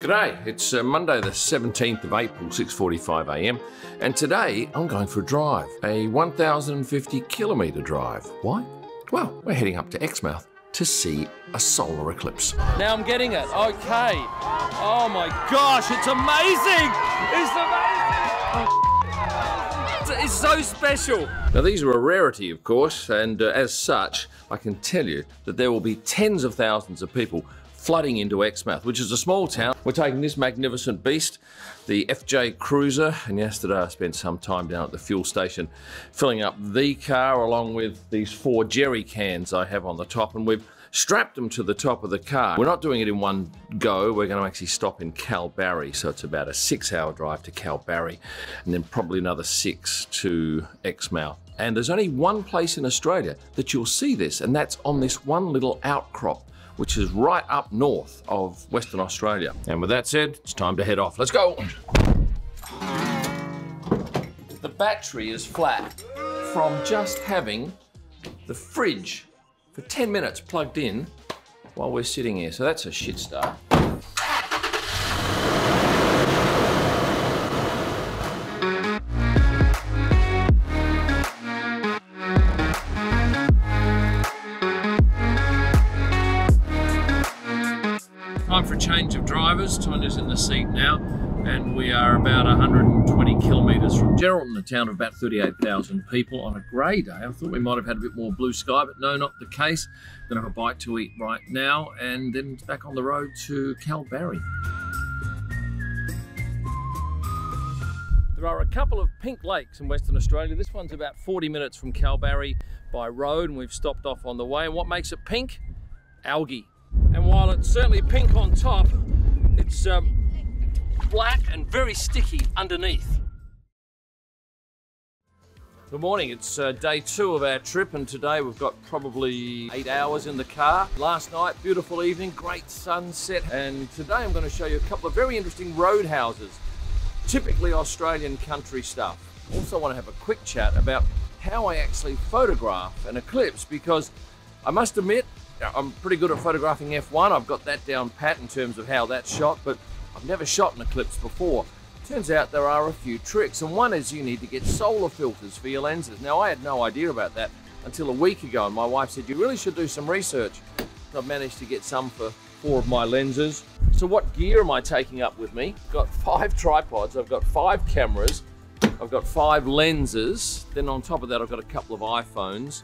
G'day, it's Monday the 17th of April, 6:45 a.m. and today I'm going for a drive, a 1,050 kilometre drive. Why? Well, we're heading up to Exmouth to see a solar eclipse. Now I'm getting it, okay. Oh my gosh, it's amazing! It's amazing! It's so special. Now these are a rarity, of course, and as such, I can tell you that there will be tens of thousands of people flooding into Exmouth, which is a small town. We're taking this magnificent beast, the FJ Cruiser, and yesterday I spent some time down at the fuel station filling up the car along with these 4 jerry cans I have on the top, and we've strapped them to the top of the car. We're not doing it in one go. We're going to actually stop in Kalbarri, so it's about a 6-hour drive to Kalbarri and then probably another 6 to Exmouth. And there's only one place in Australia that you'll see this, and that's on this one little outcrop, which is right up north of Western Australia. And with that said, it's time to head off. Let's go. The battery is flat from just having the fridge for 10 minutes plugged in while we're sitting here. So that's a shit start. Time for a change of drivers. Tanya's in the seat now, and we are about 120 kilometres from Geraldton, a town of about 38,000 people on a grey day. I thought we might have had a bit more blue sky, but no, not the case. Gonna have a bite to eat right now, and then back on the road to Kalbarri. There are a couple of pink lakes in Western Australia. This one's about 40 minutes from Kalbarri by road, and we've stopped off on the way. And what makes it pink? Algae. And while it's certainly pink on top, it's black and very sticky underneath. Good morning, it's day 2 of our trip, and today we've got probably 8 hours in the car. Last night, beautiful evening, great sunset, and today I'm going to show you a couple of very interesting roadhouses, typically Australian country stuff. Also want to have a quick chat about how I actually photograph an eclipse, because I must admit, I'm pretty good at photographing F1. I've got that down pat in terms of how that's shot, but I've never shot an eclipse before. Turns out there are a few tricks, and one is you need to get solar filters for your lenses. Now, I had no idea about that until a week ago, and my wife said, you really should do some research. So I've managed to get some for 4 of my lenses. So what gear am I taking up with me? I've got 5 tripods, I've got 5 cameras, I've got 5 lenses, then on top of that I've got a couple of iPhones,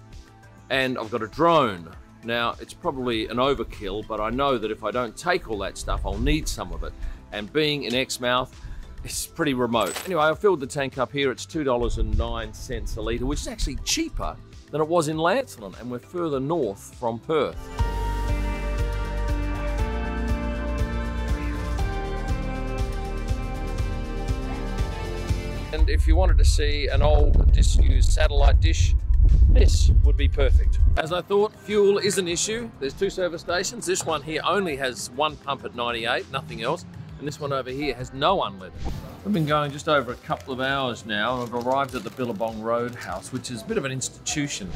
and I've got a drone. Now, it's probably an overkill, but I know that if I don't take all that stuff, I'll need some of it. And being in Exmouth, it's pretty remote. Anyway, I filled the tank up here. It's $2.09 a litre, which is actually cheaper than it was in Lancelin, and we're further north from Perth. And if you wanted to see an old disused satellite dish, this would be perfect. As I thought, fuel is an issue. There's 2 service stations. This one here only has 1 pump at 98, nothing else. And this one over here has no unleaded. We've been going just over a couple of hours now, and I've arrived at the Billabong Roadhouse, which is a bit of an institution.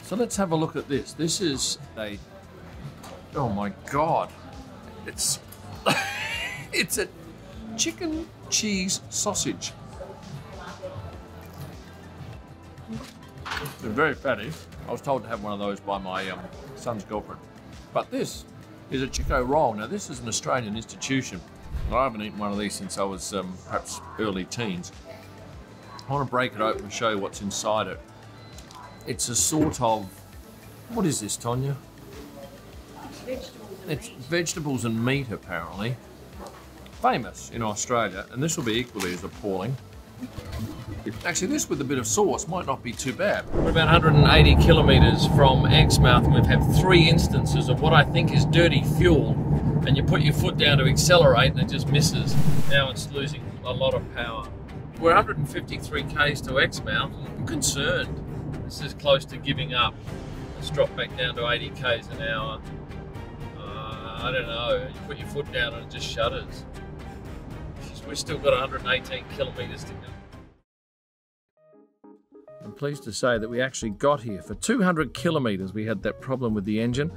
So let's have a look at this. This is a, oh my God. It's, it's a chicken cheese sausage. They're very fatty. I was told to have one of those by my son's girlfriend. But this is a Chico roll. Now, this is an Australian institution. I haven't eaten one of these since I was perhaps early teens. I want to break it open and show you what's inside it. It's a sort of, what is this, Tonya? It's vegetables and meat, apparently. Famous in Australia, and this will be equally as appalling. Actually, this with a bit of sauce might not be too bad. We're about 180 kilometres from Exmouth, and we've had 3 instances of what I think is dirty fuel, and you put your foot down to accelerate and it just misses. Now it's losing a lot of power. We're 153 k's to Exmouth. I'm concerned. This is close to giving up. Let's drop back down to 80 k's an hour. I don't know. You put your foot down and it just shudders. We've still got 118 kilometres to go. I'm pleased to say that we actually got here. For 200 kilometres we had that problem with the engine.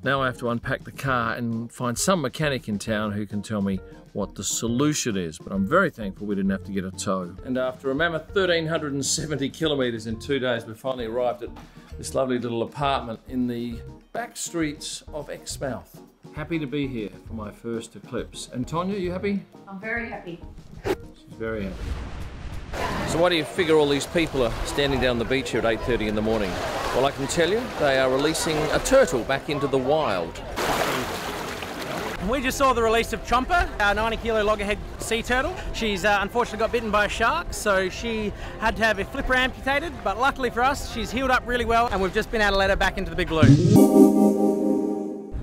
Now I have to unpack the car and find some mechanic in town who can tell me what the solution is, but I'm very thankful we didn't have to get a tow. And after a mammoth 1,370 kilometres in 2 days, we finally arrived at this lovely little apartment in the back streets of Exmouth. Happy to be here for my first Eclipse. And Tonya, you happy? I'm very happy. She's very happy. So why do you figure all these people are standing down the beach here at 8:30 in the morning? Well, I can tell you, they are releasing a turtle back into the wild. We just saw the release of Chomper, our 90-kilo loggerhead sea turtle. She's unfortunately got bitten by a shark, so she had to have her flipper amputated, but luckily for us, she's healed up really well, and we've just been able to let her back into the big blue.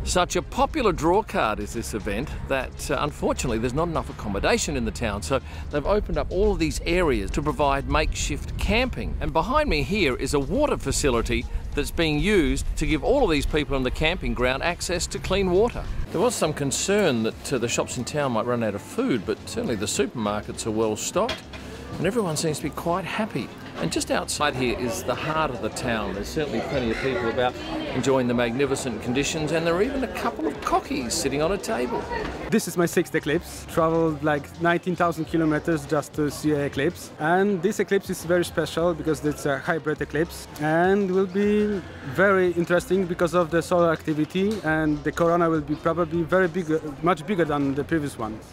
Such a popular draw card is this event that unfortunately there's not enough accommodation in the town, so they've opened up all of these areas to provide makeshift camping. And behind me here is a water facility that's being used to give all of these people on the camping ground access to clean water. There was some concern that the shops in town might run out of food, but certainly the supermarkets are well stocked and everyone seems to be quite happy. And just outside here is the heart of the town. There's certainly plenty of people about enjoying the magnificent conditions, and there are even a couple of cockies sitting on a table. This is my 6th eclipse. Traveled like 19,000 kilometers just to see an eclipse. And this eclipse is very special because it's a hybrid eclipse and will be very interesting because of the solar activity, and the corona will be probably very big, much bigger than the previous ones.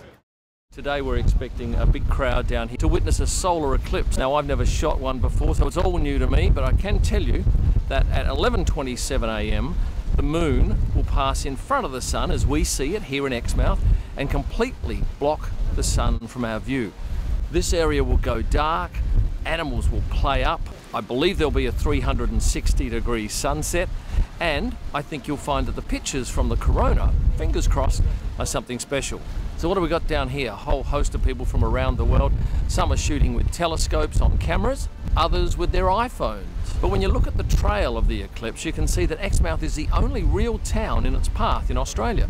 Today we're expecting a big crowd down here to witness a solar eclipse. Now, I've never shot one before, so it's all new to me, but I can tell you that at 11:27 a.m. the moon will pass in front of the sun as we see it here in Exmouth and completely block the sun from our view. This area will go dark, animals will play up. I believe there'll be a 360-degree sunset, and I think you'll find that the pictures from the corona, fingers crossed, are something special. So what have we got down here? A whole host of people from around the world. Some are shooting with telescopes on cameras, others with their iPhones. But when you look at the trail of the eclipse, you can see that Exmouth is the only real town in its path in Australia.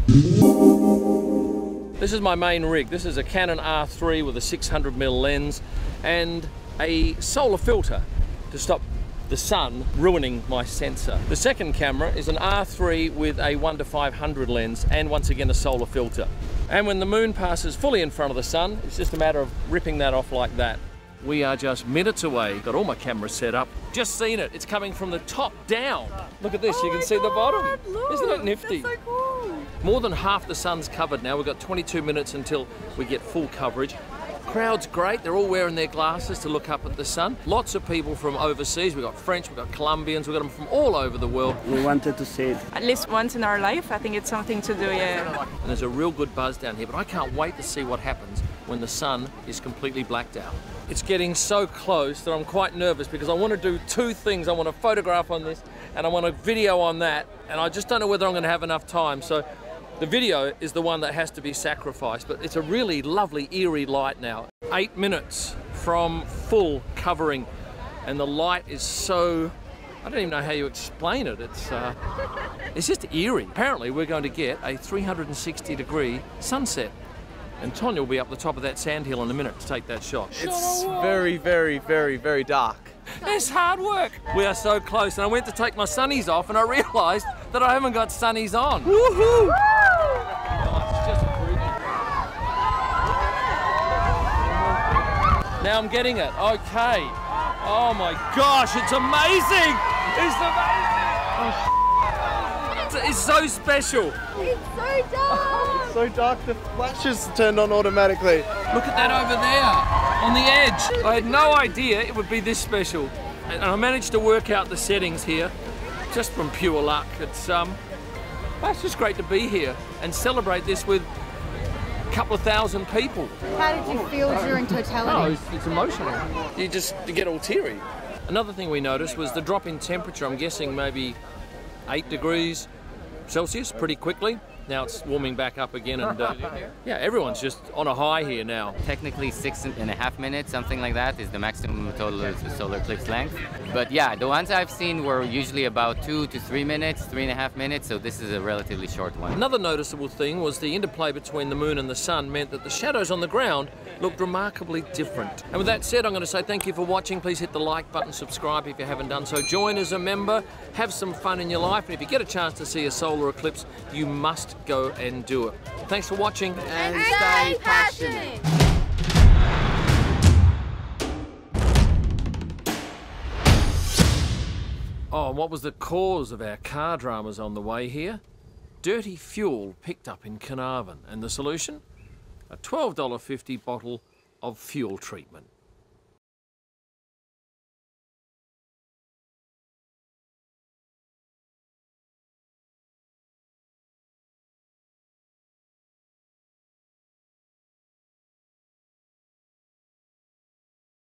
This is my main rig. This is a Canon R3 with a 600mm lens and a solar filter to stop the sun ruining my sensor. The second camera is an R3 with a 1:500 lens and once again a solar filter. And when the moon passes fully in front of the sun, it's just a matter of ripping that off like that. We are just minutes away. Got all my cameras set up. Just seen it. It's coming from the top down. Look at this. You can see the bottom. Look, isn't it nifty? that's so cool. More than half the sun's covered now. We've got 22 minutes until we get full coverage. Crowd's great. They're all wearing their glasses to look up at the sun. Lots of people from overseas. We've got French, we've got Colombians, we've got them from all over the world. We wanted to see it. At least once in our life, I think it's something to do, yeah. And there's a real good buzz down here, but I can't wait to see what happens when the sun is completely blacked out. It's getting so close that I'm quite nervous because I want to do two things. I want to photograph on this and I want to video on that, and I just don't know whether I'm going to have enough time. So the video is the one that has to be sacrificed, but it's a really lovely eerie light now. 8 minutes from full covering, and the light is so, I don't even know how you explain it. It's just eerie. Apparently we're going to get a 360-degree sunset, and Tonya will be up the top of that sandhill in a minute to take that shot. It's very, very, very, very dark. It's hard work. We are so close, and I went to take my sunnies off and I realised that I haven't got sunnies on. Woohoo! Now I'm getting it. Okay. Oh my gosh, it's amazing! It's amazing! It's so special. It's so dark. It's so dark, the flashes turned on automatically. Look at that over there, on the edge. I had no idea it would be this special. And I managed to work out the settings here, just from pure luck. It's just great to be here and celebrate this with a couple of thousand people. How did you feel during totality? Oh, it's emotional. You get all teary. Another thing we noticed was the drop in temperature. I'm guessing maybe 8 degrees Celsius pretty quickly. Now it's warming back up again, and yeah, everyone's just on a high here now. Technically 6.5 minutes, something like that, is the maximum total solar eclipse length. But yeah, the ones I've seen were usually about 2 to 3 minutes, 3.5 minutes, so this is a relatively short one. Another noticeable thing was the interplay between the moon and the sun meant that the shadows on the ground looked remarkably different. And with that said, I'm going to say thank you for watching. Please hit the like button, subscribe if you haven't done so. Join as a member, have some fun in your life, and if you get a chance to see a solar eclipse, you must go and do it. Thanks for watching. And stay passionate. Oh, and what was the cause of our car dramas on the way here? Dirty fuel picked up in Carnarvon. And the solution? A $12.50 bottle of fuel treatment.